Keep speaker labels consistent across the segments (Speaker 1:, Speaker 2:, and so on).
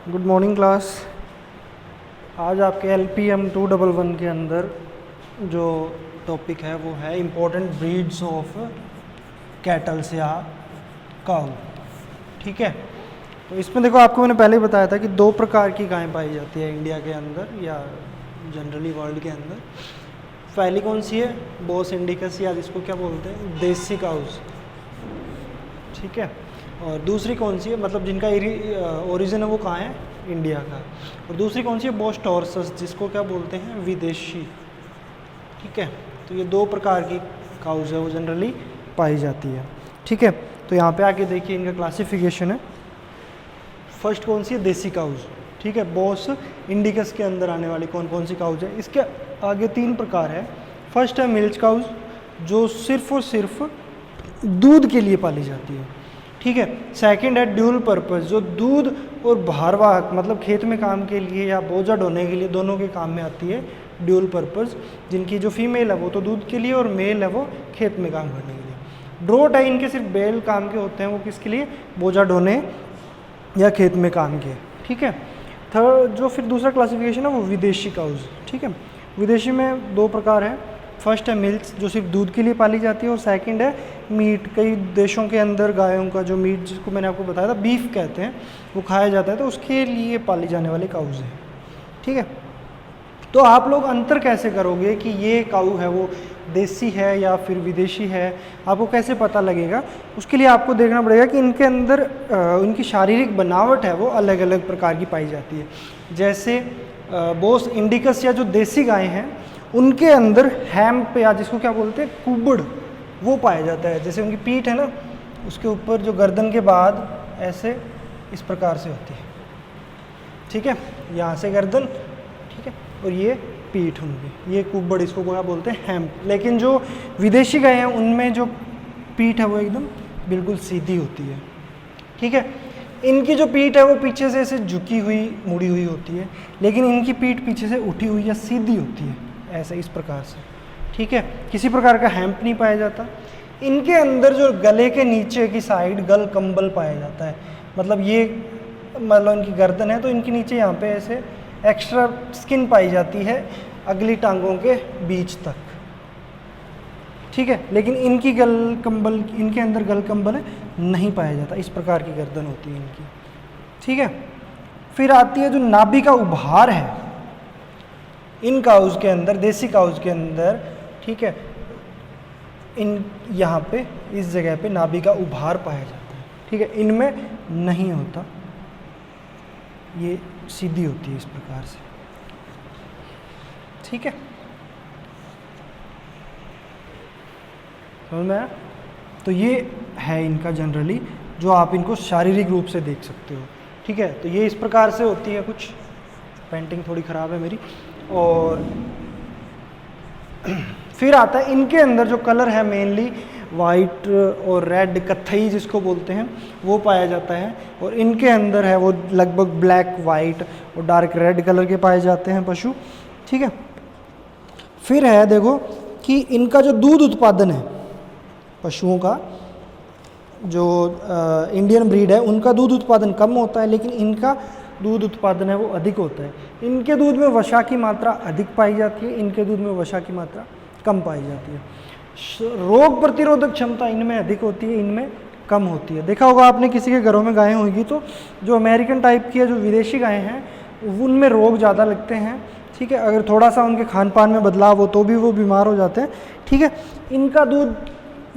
Speaker 1: Good morning class. आज आपके LPM 211 के अंदर जो टॉपिक है वो है इम्पोर्टेंट ब्रीड्स ऑफ कैटल्स या काऊ। ठीक है, तो इसमें देखो आपको मैंने पहले ही बताया था कि दो प्रकार की गायें पाई जाती है इंडिया के अंदर या जनरली वर्ल्ड के अंदर। पहली कौन सी है? बोस इंडिकस या जिसको क्या बोलते हैं देसी काउस। ठीक है, और दूसरी कौन सी है, मतलब जिनका ओरिजिन है वो कहाँ है? इंडिया का। और दूसरी कौन सी है? बोस टॉरसस, जिसको क्या बोलते हैं? विदेशी। ठीक है, तो ये दो प्रकार की काउज है वो जनरली पाई जाती है। ठीक है, तो यहाँ पे आके देखिए इनका क्लासिफिकेशन है। फर्स्ट कौन सी है? देसी काउज। ठीक है, बोस इंडिकस के अंदर आने वाली कौन कौन सी काउज है? इसके आगे तीन प्रकार है। फर्स्ट है मिल्च काउज, जो सिर्फ और सिर्फ दूध के लिए पाली जाती है। ठीक है, सेकंड है ड्यूल पर्पस, जो दूध और भारवाहक मतलब खेत में काम के लिए या बोझा ढोने के लिए दोनों के काम में आती है। ड्यूल पर्पस, जिनकी जो फीमेल है वो तो दूध के लिए और मेल है वो खेत में काम करने के लिए। ड्रोट है, इनके सिर्फ बैल काम के होते हैं, वो किसके लिए? बोझा ढोने या खेत में काम के। ठीक है, थर्ड जो फिर दूसरा क्लासिफिकेशन है वो विदेशी काउज। ठीक है, विदेशी में दो प्रकार है। फर्स्ट है मिल्क, जो सिर्फ दूध के लिए पाली जाती है, और सेकंड है मीट। कई देशों के अंदर गायों का जो मीट, जिसको मैंने आपको बताया था बीफ कहते हैं, वो खाया जाता है, तो उसके लिए पाली जाने वाले काउज हैं। ठीक है, तो आप लोग अंतर कैसे करोगे कि ये काऊ है वो देसी है या फिर विदेशी है? आपको कैसे पता लगेगा? उसके लिए आपको देखना पड़ेगा कि इनके अंदर इनकी शारीरिक बनावट है वो अलग अलग प्रकार की पाई जाती है। जैसे बोस इंडिकस या जो देसी गायें हैं उनके अंदर हैम्प या जिसको क्या बोलते हैं कुबड़, वो पाया जाता है। जैसे उनकी पीठ है ना, उसके ऊपर जो गर्दन के बाद ऐसे इस प्रकार से होती है। ठीक है, यहाँ से गर्दन, ठीक है, और ये पीठ उनकी, ये कुबड़, इसको क्या बोलते हैं? हैम्प। लेकिन जो विदेशी गायें हैं उनमें जो पीठ है वो एकदम बिल्कुल सीधी होती है। ठीक है, इनकी जो पीठ है वो पीछे से ऐसे झुकी हुई मुड़ी हुई होती है, लेकिन इनकी पीठ पीछे से उठी हुई या सीधी होती है, ऐसे इस प्रकार से। ठीक है, किसी प्रकार का हैम्प नहीं पाया जाता। इनके अंदर जो गले के नीचे की साइड गल कंबल पाया जाता है, मतलब ये मतलब इनकी गर्दन है तो इनके नीचे यहाँ पे ऐसे एक्स्ट्रा स्किन पाई जाती है अगली टांगों के बीच तक। ठीक है, लेकिन इनकी गल कंबल, इनके अंदर गल कंबल नहीं पाया जाता, इस प्रकार की गर्दन होती है इनकी। ठीक है, फिर आती है जो नाभि का उभार है इन काउज के अंदर, देसी काउज के अंदर। ठीक है, इन यहाँ पे इस जगह पे नाभि का उभार पाया जाता है। ठीक है, इनमें नहीं होता, ये सीधी होती है इस प्रकार से। ठीक है, समझ में आया? तो ये है इनका जनरली, जो आप इनको शारीरिक रूप से देख सकते हो। ठीक है, तो ये इस प्रकार से होती है। कुछ पेंटिंग थोड़ी ख़राब है मेरी। और फिर आता है इनके अंदर जो कलर है मेनली वाइट और रेड, कत्थई जिसको बोलते हैं, वो पाया जाता है। और इनके अंदर है वो लगभग ब्लैक, वाइट और डार्क रेड कलर के पाए जाते हैं पशु। ठीक है, फिर है देखो कि इनका जो दूध उत्पादन है पशुओं का, जो इंडियन ब्रीड है उनका दूध उत्पादन कम होता है, लेकिन इनका दूध उत्पादन है वो अधिक होता है। इनके दूध में वसा की मात्रा अधिक पाई जाती है, इनके दूध में वसा की मात्रा कम पाई जाती है। रोग प्रतिरोधक क्षमता इनमें अधिक होती है, इनमें कम होती है। देखा होगा आपने किसी के घरों में गायें होंगी तो जो अमेरिकन टाइप की है, जो विदेशी गायें हैं, उनमें रोग ज़्यादा लगते हैं। ठीक है, अगर थोड़ा सा उनके खान पान में बदलाव हो तो भी वो बीमार हो जाते हैं। ठीक है, इनका दूध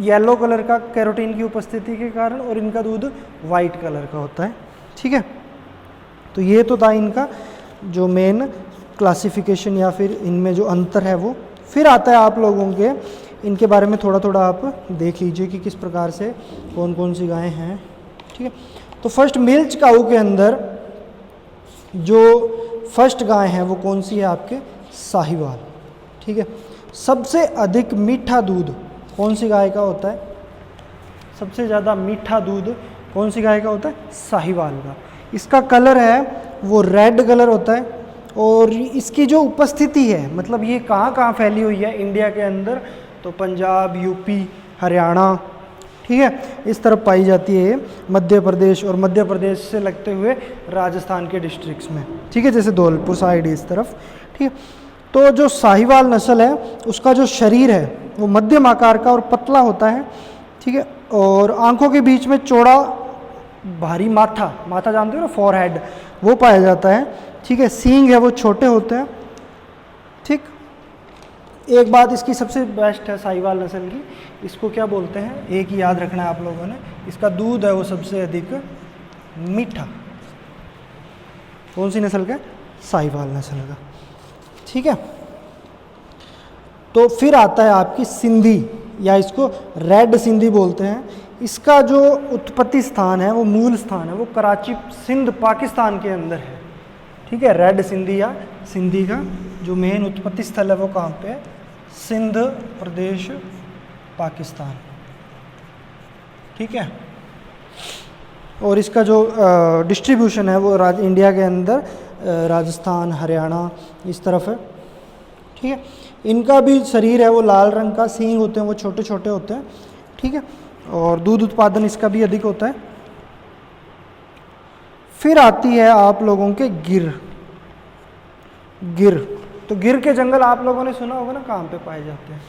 Speaker 1: येलो कलर का कैरोटीन की उपस्थिति के कारण, और इनका दूध वाइट कलर का होता है। ठीक है, तो ये तो था इनका जो मेन क्लासिफिकेशन या फिर इनमें जो अंतर है वो। फिर आता है आप लोगों के, इनके बारे में थोड़ा थोड़ा आप देख लीजिए कि किस प्रकार से कौन कौन सी गायें हैं। ठीक है, तो फर्स्ट मिल्च काऊ के अंदर जो फर्स्ट गाय है वो कौन सी है? आपके साहिवाल। ठीक है, सबसे अधिक मीठा दूध कौन सी गाय का होता है? सबसे ज़्यादा मीठा दूध कौन सी गाय का होता है? साहिवाल का। इसका कलर है वो रेड कलर होता है, और इसकी जो उपस्थिति है, मतलब ये कहाँ कहाँ फैली हुई है इंडिया के अंदर, तो पंजाब, यूपी, हरियाणा, ठीक है, इस तरफ पाई जाती है ये मध्य प्रदेश और मध्य प्रदेश से लगते हुए राजस्थान के डिस्ट्रिक्ट्स में। ठीक है, जैसे धौलपुर साइड इस तरफ। ठीक है, तो जो साहिवाल नस्ल है उसका जो शरीर है वो मध्यम आकार का और पतला होता है। ठीक है, और आंखों के बीच में चौड़ा भारी माथा, माथा जानते हो ना, फॉरहेड, वो पाया जाता है। ठीक है, सींग है वो छोटे होते हैं। ठीक, एक बात इसकी सबसे बेस्ट है साहिवाल नस्ल की, इसको क्या बोलते हैं, एक ही याद रखना है आप लोगों ने, इसका दूध है वो सबसे अधिक मीठा। कौन सी नस्ल का? साहिवाल नस्ल का। ठीक है, तो फिर आता है आपकी सिंधी, या इसको रेड सिंधी बोलते हैं। इसका जो उत्पत्ति स्थान है, वो मूल स्थान है, वो कराची सिंध पाकिस्तान के अंदर है। ठीक है, रेड सिंधी या सिंधी का जो मेन उत्पत्ति स्थल है वो कहाँ पे है? सिंध प्रदेश, पाकिस्तान। ठीक है, और इसका जो डिस्ट्रीब्यूशन है वो इंडिया के अंदर राजस्थान, हरियाणा इस तरफ है। ठीक है, इनका भी शरीर है वो लाल रंग का, सींग होते हैं वो छोटे छोटे होते हैं। ठीक है, और दूध उत्पादन इसका भी अधिक होता है। फिर आती है आप लोगों के गिर। गिर, तो गिर के जंगल आप लोगों ने सुना होगा ना, कहाँ पे पाए जाते हैं?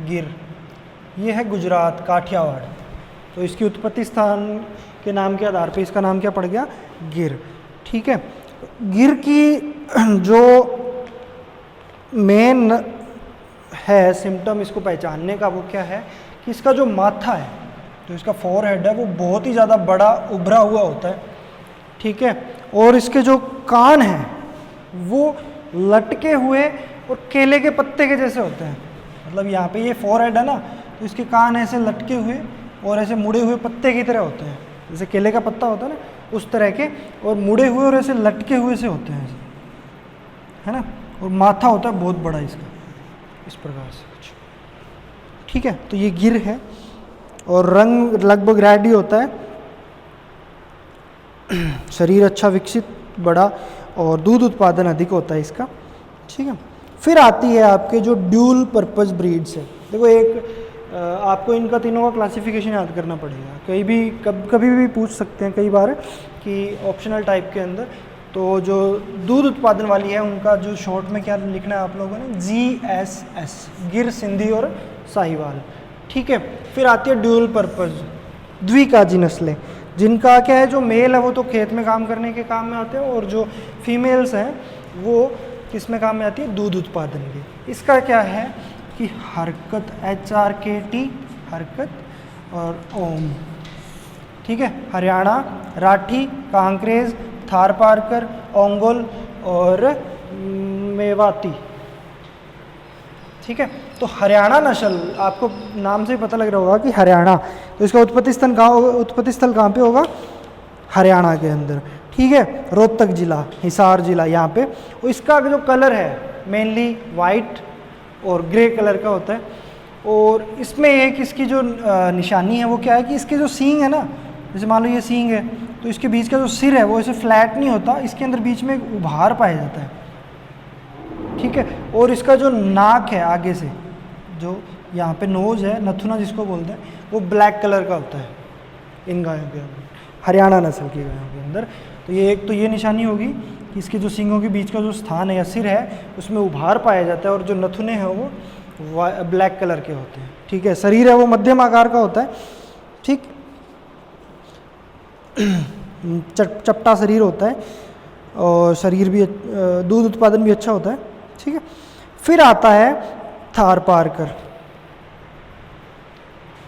Speaker 1: गिर, ये है गुजरात, काठियावाड़। तो इसकी उत्पत्ति स्थान के नाम के आधार पे इसका नाम क्या पड़ गया? गिर। ठीक है, गिर की जो मेन है सिम्टम इसको पहचानने का, वो क्या है कि इसका जो माथा है, जो इसका फोरहेड है, वो बहुत ही ज़्यादा बड़ा उभरा हुआ होता है। ठीक है, और इसके जो कान हैं वो लटके हुए और केले के पत्ते के जैसे होते हैं। मतलब यहाँ पे ये फोरहेड है ना, तो इसके कान ऐसे लटके हुए और ऐसे मुड़े हुए पत्ते की तरह होते हैं, जैसे केले का पत्ता होता है ना, उस तरह के, और मुड़े हुए और ऐसे लटके हुए से होते हैं, है ना। और माथा होता है बहुत बड़ा इसका, इस प्रकार से कुछ। ठीक है, तो ये गिर है और रंग लगभग रेड ही होता है। शरीर अच्छा विकसित, बड़ा, और दूध उत्पादन अधिक होता है इसका। ठीक है, फिर आती है आपके जो ड्यूल पर्पस ब्रीड्स है। देखो, एक आपको इनका तीनों का क्लासिफिकेशन याद करना पड़ेगा, कभी भी पूछ सकते हैं कई बार कि ऑप्शनल टाइप के अंदर। तो जो दूध उत्पादन वाली है उनका जो शॉर्ट में क्या लिखना है आप लोगों ने? GSS, गिर, सिंधी और साहिवाल। ठीक है, फिर आती है ड्यूल पर्पस, द्विकाजी नस्लें, जिनका क्या है, जो मेल है वो तो खेत में काम करने के काम में आते हैं, और जो फीमेल्स हैं वो किस में काम में आती है? दूध उत्पादन के। इसका क्या है कि हरकत, HRKT, हरकत, और ओम। ठीक है, हरियाणा, राठी, कांकरेज, थारपारकर, ओंगोल और मेवाती। ठीक है, तो हरियाणा नस्ल, आपको नाम से ही पता लग रहा होगा कि हरियाणा, तो इसका उत्पत्ति स्थल कहाँ पे होगा? हरियाणा के अंदर। ठीक है, रोहतक जिला, हिसार जिला यहाँ पे। और इसका जो कलर है मेनली वाइट और ग्रे कलर का होता है। और इसमें एक इसकी जो निशानी है वो क्या है कि इसके जो सींग है ना, जैसे मान लो ये सींग है, तो इसके बीच का जो सिर है वो ऐसे फ्लैट नहीं होता, इसके अंदर बीच में एक उभार पाया जाता है। ठीक है, और इसका जो नाक है आगे से, जो यहाँ पे नोज है, नथुना जिसको बोलते हैं, वो ब्लैक कलर का होता है इन गायों के अंदर, हरियाणा नस्ल की गायों के अंदर। तो ये एक तो ये निशानी होगी कि इसके जो सींगों के बीच का जो स्थान है या सिर है उसमें उभार पाया जाता है, और जो नथुने हैं वो ब्लैक कलर के होते हैं। ठीक है, शरीर है वो मध्यम आकार का होता है। ठीक, चपटा शरीर होता है, और शरीर भी, दूध उत्पादन भी अच्छा होता है। ठीक है, फिर आता है थारपारकर।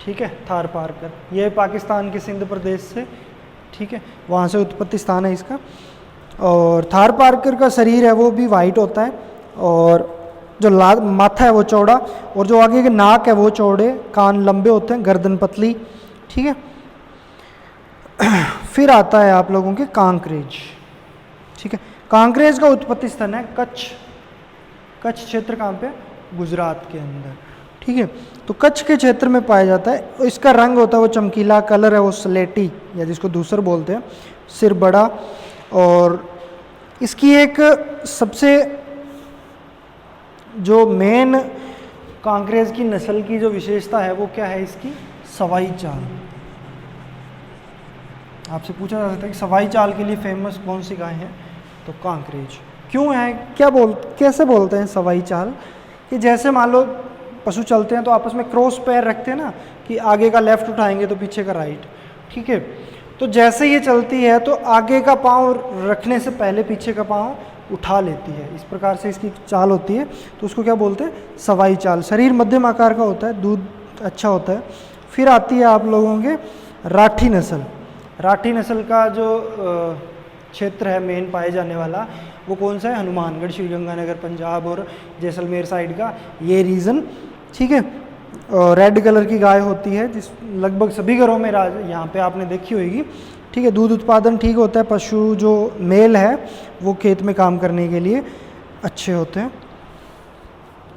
Speaker 1: ठीक है, थारपारकर ये पाकिस्तान के सिंध प्रदेश से, ठीक है, वहाँ से उत्पत्ति स्थान है इसका। और थारपारकर का शरीर है वो भी वाइट होता है, और जो माथा है वो चौड़ा, और जो आगे के नाक है वो चौड़े, कान लंबे होते हैं, गर्दन पतली। ठीक है, फिर आता है आप लोगों के कांकरेज। ठीक है, कांकरेज का उत्पत्ति स्थान है कच्छ। कच्छ क्षेत्र कहाँ पे? गुजरात के अंदर। ठीक है, तो कच्छ के क्षेत्र में पाया जाता है। इसका रंग होता है वो चमकीला, कलर है वो स्लेटी या जिसको धूसर बोलते हैं, सिर बड़ा, और इसकी एक सबसे जो मेन कांकरेज की नस्ल की जो विशेषता है वो क्या है इसकी? सवाई चाल। आपसे पूछा जा सकता है कि सवाई चाल के लिए फेमस कौन सी गाय है, तो कांकरेज। क्यों है, कैसे बोलते हैं सवाई चाल, कि जैसे मान लो पशु चलते हैं तो आपस में क्रॉस पैर रखते हैं ना, कि आगे का लेफ्ट उठाएंगे तो पीछे का राइट, ठीक है। तो जैसे ये चलती है तो आगे का पाँव रखने से पहले पीछे का पाँव उठा लेती है, इस प्रकार से इसकी चाल होती है। तो उसको क्या बोलते हैं, सवाई चाल। शरीर मध्यम आकार का होता है, दूध अच्छा होता है। फिर आती है आप लोगों के राठी नस्ल। राठी नस्ल का जो क्षेत्र है मेन पाए जाने वाला, वो कौन सा है, हनुमानगढ़, श्रीगंगानगर, पंजाब और जैसलमेर साइड का ये रीजन, ठीक है। रेड कलर की गाय होती है, जिस लगभग सभी घरों में यहाँ पे आपने देखी होगी, ठीक है। दूध उत्पादन ठीक होता है, पशु जो मेल है वो खेत में काम करने के लिए अच्छे होते हैं,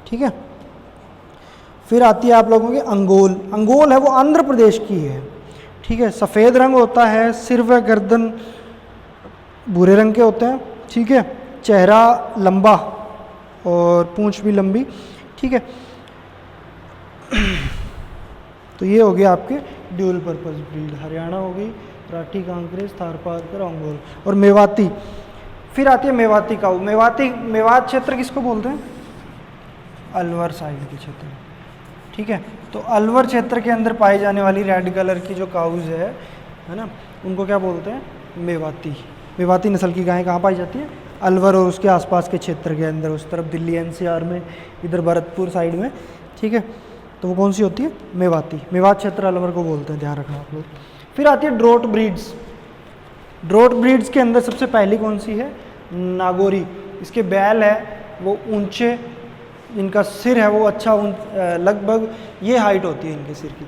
Speaker 1: ठीक है। फिर आती है आप लोगों की अंगोल। अंगोल है वो आंध्र प्रदेश की है, ठीक है। सफ़ेद रंग होता है, सिर व गर्दन भूरे रंग के होते हैं, ठीक है। चेहरा लंबा और पूंछ भी लंबी, ठीक है। तो ये हो गया आपके ड्यूल पर्पस ब्रीड। हरियाणा हो गई, राठी, कांकरेज, थारपारकर, अंगोल और मेवाती। फिर आती है मेवाती काऊ। मेवात क्षेत्र किसको बोलते हैं, अलवर साइड के क्षेत्र, ठीक है। तो अलवर क्षेत्र के अंदर पाई जाने वाली रेड कलर की जो काउज है ना, उनको क्या बोलते हैं, मेवाती। मेवाती नस्ल की गायें कहाँ पाई जाती है, अलवर और उसके आसपास के क्षेत्र के अंदर, उस तरफ दिल्ली एनसीआर में, इधर भरतपुर साइड में, ठीक है। तो वो कौन सी होती है, मेवाती। मेवात क्षेत्र अलवर को बोलते हैं, ध्यान रखना आप लोग। फिर आती है ड्रोट ब्रीड्स। ड्रोट ब्रीड्स के अंदर सबसे पहली कौन सी है, नागौरी। इसके बैल है वो ऊंचे, इनका सिर है वो अच्छा लगभग ये हाइट होती है इनके सिर की,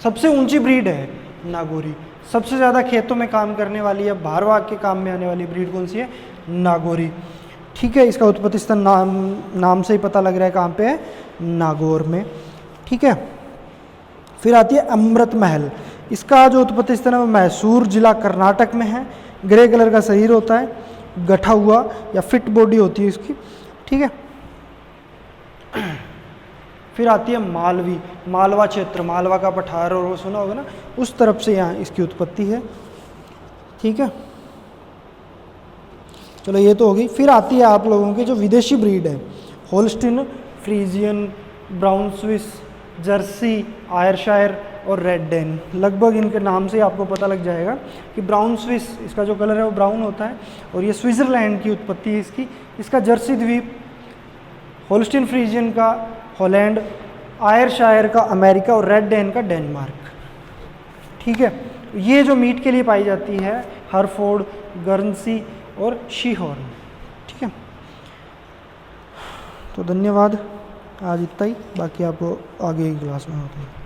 Speaker 1: सबसे ऊंची ब्रीड है नागौरी। सबसे ज़्यादा खेतों में काम करने वाली या भार वाग के काम में आने वाली ब्रीड कौन सी है, नागौरी, ठीक है। इसका उत्पत्ति स्थान नाम से ही पता लग रहा है कहाँ पे है, नागौर में, ठीक है। फिर आती है अमृत महल। इसका जो उत्पत्ति स्थान है वो मैसूर जिला कर्नाटक में है। ग्रे कलर का शरीर होता है, गठा हुआ या फिट बॉडी होती है इसकी, ठीक है। फिर आती है मालवी। मालवा क्षेत्र, मालवा का पठार और वो सुना होगा ना, उस तरफ से यहाँ इसकी उत्पत्ति है, ठीक है। चलो ये तो होगी। फिर आती है आप लोगों की जो विदेशी ब्रीड है, Holstein, Friesian, brown Swiss, Jersey, Ayrshire और रेड डेन। लगभग इनके नाम से आपको पता लग जाएगा कि ब्राउन स्विस, इसका जो कलर है वो ब्राउन होता है और ये स्विट्ज़रलैंड की उत्पत्ति है इसकी। इसका जर्सी द्वीप, होल्स्टीन फ्रीजियन का हॉलैंड, आयरशायर का अमेरिका और रेड डेन का डेनमार्क, ठीक है। ये जो मीट के लिए पाई जाती है, हरफोर्ड, गर्नसी और शीहॉर्न, ठीक है। तो धन्यवाद, आज इतना ही, बाकी आपको आगे की क्लास में होता है।